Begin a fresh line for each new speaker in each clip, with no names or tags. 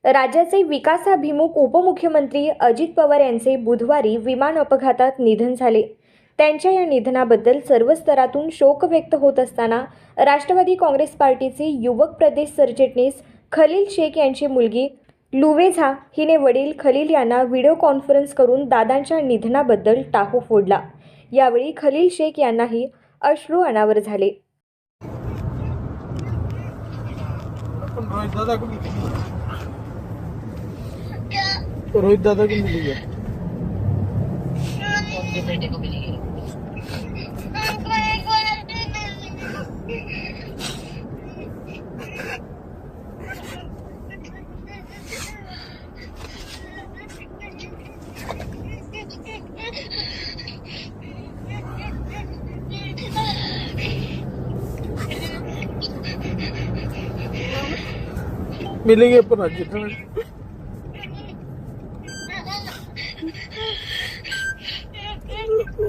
राज्याचे विकासाभिमुख उपमुख्यमंत्री अजित पवार यांचे बुधवारी विमान अपघातात निधन झाले। त्यांच्या या निधनाबद्दल सर्व स्तरातून शोक व्यक्त होत असताना राष्ट्रवादी काँग्रेस पार्टीचे युवक प्रदेश सरचिटणीस खलील शेख यांची मुलगी लुवेझा हिने वडील खलील यांना व्हिडिओ कॉन्फरन्स करून दादांच्या निधनाबद्दल टाहो फोडला। यावेळी खलील शेख यांनाही अश्रू अनावर झाले।
रोहित दादा को मिली है।
उनके बेटे को मिली है।
मिलेंगे पर राज्य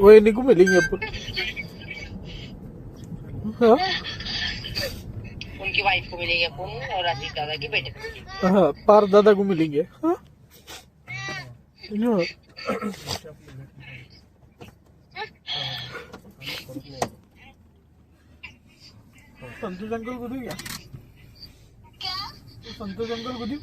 वही को मिलेंगे अपन। हाँ?
उनकी वाइफ को मिलेंगे अपन और अजीत दादा के बेटे को मिलेंगे।
हाँ, पार दादा को मिलेंगे। हाँ? संतोष अंकल को दूं क्या? संतोष अंकल को दूं?